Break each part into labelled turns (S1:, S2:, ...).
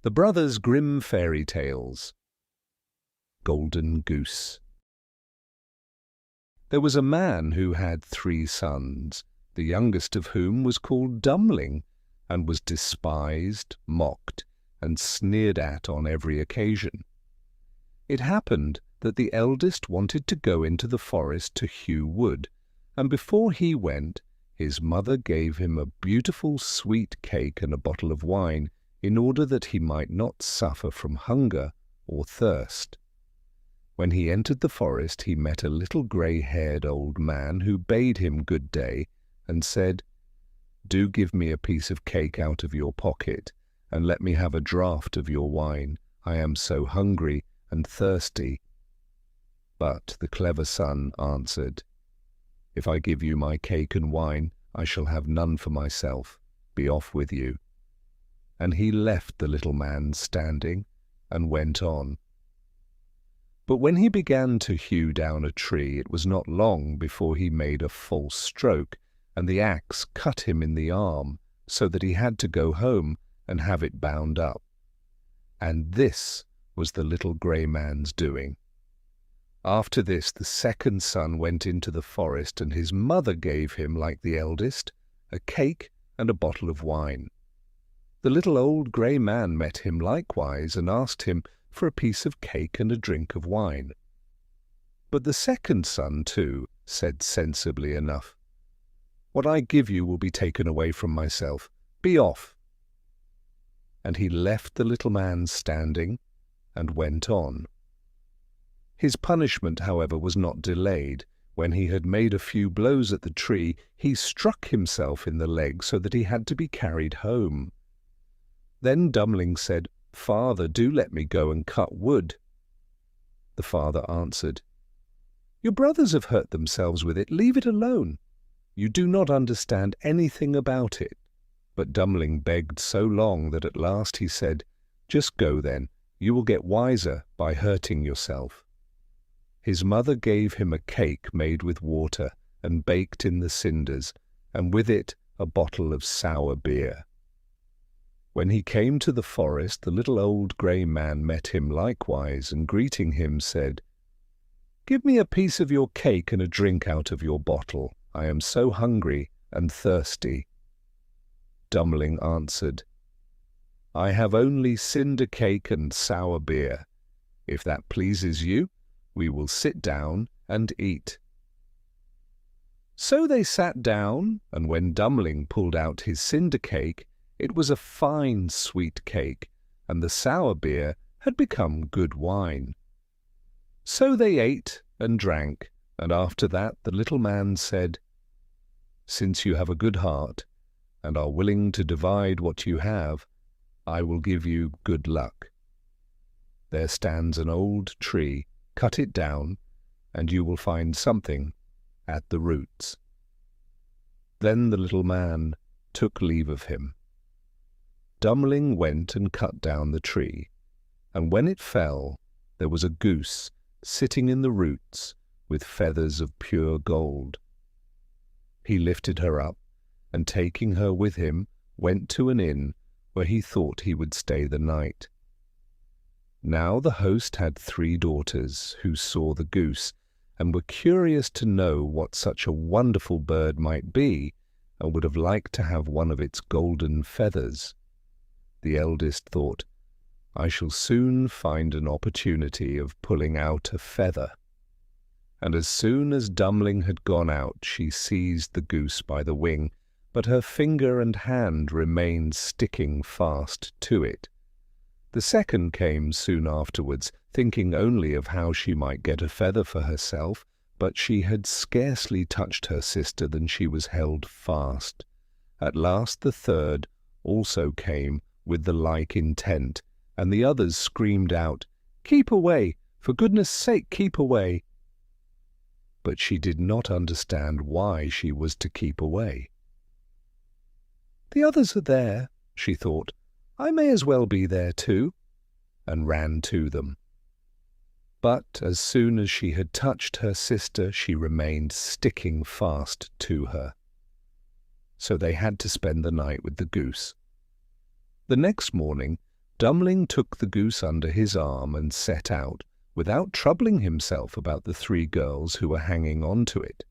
S1: The Brothers Grimm Fairy Tales. Golden Goose. There was a man who had 3 sons, the youngest of whom was called Dummling, and was despised, mocked, and sneered at on every occasion. It happened that the eldest wanted to go into the forest to hew wood, and before he went, his mother gave him a beautiful sweet cake and a bottle of wine, in order that he might not suffer from hunger or thirst. When he entered the forest, he met a little grey-haired old man who bade him good day and said, "Do give me a piece of cake out of your pocket, and let me have a draught of your wine. I am so hungry and thirsty." But the clever son answered, "If I give you my cake and wine, I shall have none for myself. Be off with you." And he left the little man standing and went on. But when he began to hew down a tree, it was not long before he made a false stroke, and the axe cut him in the arm, so that he had to go home and have it bound up. And this was the little grey man's doing. After this, the second son went into the forest, and his mother gave him, like the eldest, a cake and a bottle of wine. The little old grey man met him likewise, and asked him for a piece of cake and a drink of wine. But the second son, too, said sensibly enough, "What I give you will be taken away from myself. Be off." And he left the little man standing and went on. His punishment, however, was not delayed. When he had made a few blows at the tree, he struck himself in the leg so that he had to be carried home. Then Dummling said, "Father, do let me go and cut wood." The father answered, "Your brothers have hurt themselves with it. Leave it alone. You do not understand anything about it." But Dummling begged so long that at last he said, "Just go then. You will get wiser by hurting yourself." His mother gave him a cake made with water and baked in the cinders, and with it a bottle of sour beer. When he came to the forest, the little old grey man met him likewise, and greeting him said, "Give me a piece of your cake and a drink out of your bottle. I am so hungry and thirsty." Dummling answered, "I have only cinder cake and sour beer. If that pleases you, we will sit down and eat." So they sat down, and when Dummling pulled out his cinder cake, it was a fine sweet cake, and the sour beer had become good wine. So they ate and drank, and after that the little man said, "Since you have a good heart, and are willing to divide what you have, I will give you good luck. There stands an old tree. Cut it down, and you will find something at the roots." Then the little man took leave of him. Dummling went and cut down the tree, and when it fell, there was a goose sitting in the roots with feathers of pure gold. He lifted her up, and taking her with him, went to an inn where he thought he would stay the night. Now the host had 3 daughters who saw the goose, and were curious to know what such a wonderful bird might be, and would have liked to have one of its golden feathers. The eldest thought, "I shall soon find an opportunity of pulling out a feather." And as soon as Dummling had gone out, she seized the goose by the wing, but her finger and hand remained sticking fast to it. The second came soon afterwards, thinking only of how she might get a feather for herself, but she had scarcely touched her sister than she was held fast. At last the third also came with the like intent, and the others screamed out, "Keep away! For goodness' sake, keep away!" But she did not understand why she was to keep away. "The others are there," she thought. "I may as well be there too," and ran to them. But as soon as she had touched her sister, she remained sticking fast to her. So they had to spend the night with the goose. The next morning, Dummling took the goose under his arm and set out, without troubling himself about the 3 girls who were hanging on to it.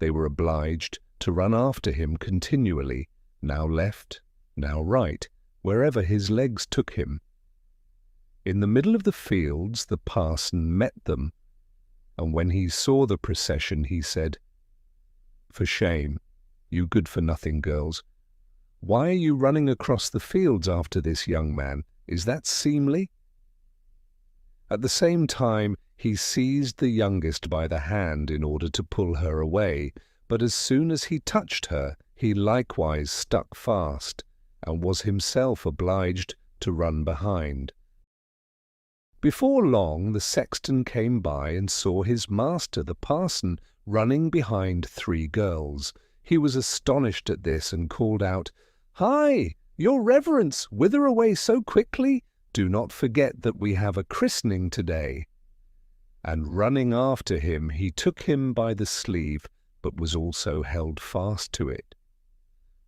S1: They were obliged to run after him continually, now left, now right, wherever his legs took him. In the middle of the fields the parson met them, and when he saw the procession he said, "For shame, you good-for-nothing girls. Why are you running across the fields after this young man? Is that seemly?" At the same time he seized the youngest by the hand in order to pull her away, but as soon as he touched her, he likewise stuck fast, and was himself obliged to run behind. Before long the sexton came by and saw his master, the parson, running behind 3 girls. He was astonished at this and called out, "Hi, your reverence, whither away so quickly? Do not forget that we have a christening today." And running after him, he took him by the sleeve, but was also held fast to it.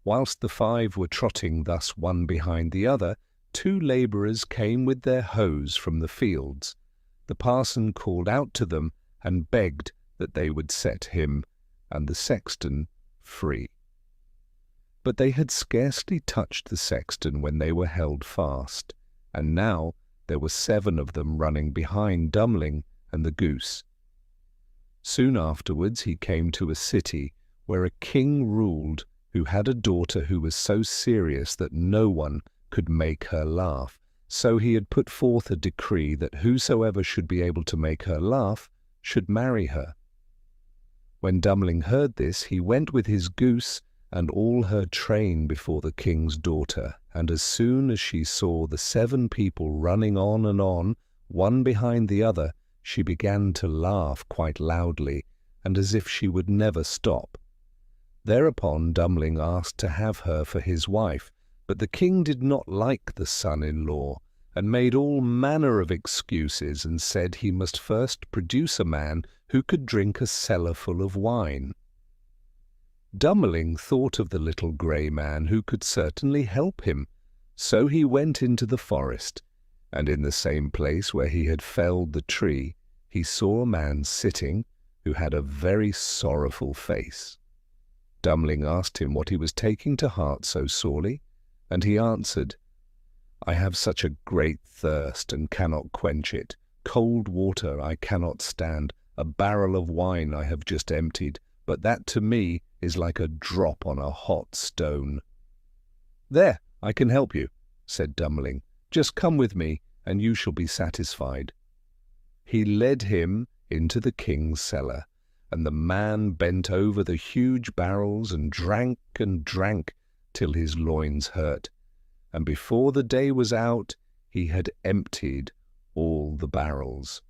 S1: Whilst the 5 were trotting thus one behind the other, 2 labourers came with their hoes from the fields. The parson called out to them and begged that they would set him and the sexton free. But they had scarcely touched the sexton when they were held fast, and now there were 7 of them running behind Dummling and the goose. Soon afterwards he came to a city where a king ruled who had a daughter who was so serious that no one could make her laugh. So he had put forth a decree that whosoever should be able to make her laugh should marry her. When Dummling heard this, he went with his goose and all her train before the king's daughter, and as soon as she saw the 7 people running on and on, one behind the other, she began to laugh quite loudly, and as if she would never stop. Thereupon Dummling asked to have her for his wife, but the king did not like the son-in-law, and made all manner of excuses, and said he must first produce a man who could drink a cellar full of wine. Dummling thought of the little grey man who could certainly help him, so he went into the forest, and in the same place where he had felled the tree, he saw a man sitting who had a very sorrowful face. Dummling asked him what he was taking to heart so sorely, and he answered, "I have such a great thirst and cannot quench it. Cold water I cannot stand. A barrel of wine I have just emptied, but that to me is like a drop on a hot stone." "There, I can help you," said Dummling. "Just come with me, and you shall be satisfied." He led him into the king's cellar, and the man bent over the huge barrels and drank till his loins hurt, and before the day was out he had emptied all the barrels.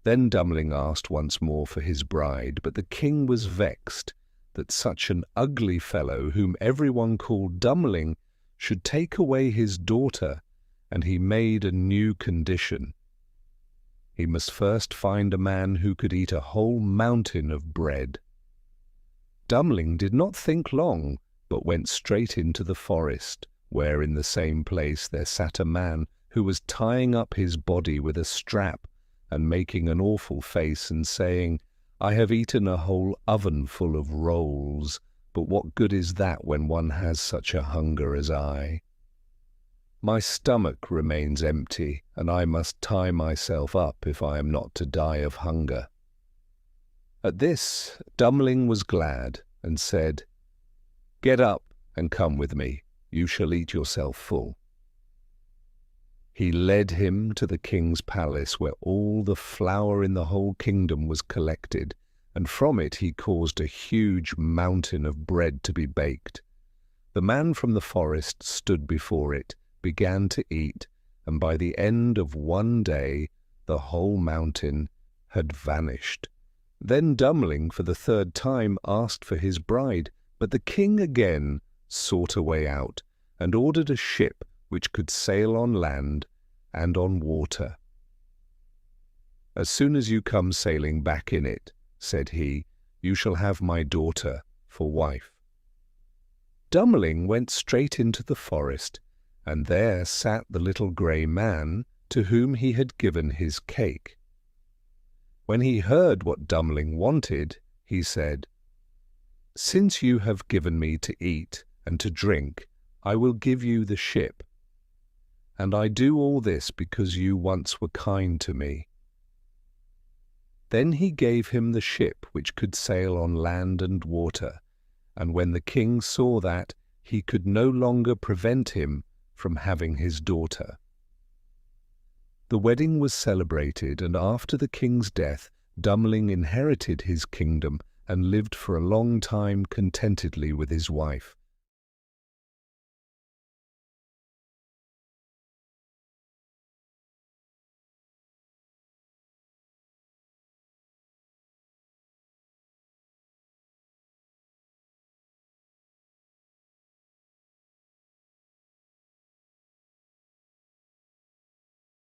S1: Then Dummling asked once more for his bride, but the king was vexed that such an ugly fellow, whom everyone called Dummling, should take away his daughter, and he made a new condition. He must first find a man who could eat a whole mountain of bread. Dummling did not think long, but went straight into the forest, where in the same place there sat a man who was tying up his body with a strap, and making an awful face, and saying, "I have eaten a whole oven full of rolls, but what good is that when one has such a hunger as I? My stomach remains empty, and I must tie myself up if I am not to die of hunger." At this Dummling was glad, and said, "Get up and come with me. You shall eat yourself full." He led him to the king's palace, where all the flour in the whole kingdom was collected, and from it he caused a huge mountain of bread to be baked. The man from the forest stood before it, began to eat, and by the end of one day the whole mountain had vanished. Then Dummling for the 3rd time asked for his bride, but the king again sought a way out, and ordered a ship which could sail on land and on water. "As soon as you come sailing back in it," said he, "you shall have my daughter for wife." Dummling went straight into the forest, and there sat the little grey man to whom he had given his cake. When he heard what Dummling wanted, he said, "Since you have given me to eat and to drink, I will give you the ship. And I do all this because you once were kind to me." Then he gave him the ship which could sail on land and water, and when the king saw that, he could no longer prevent him from having his daughter. The wedding was celebrated, and after the king's death, Dummling inherited his kingdom and lived for a long time contentedly with his wife.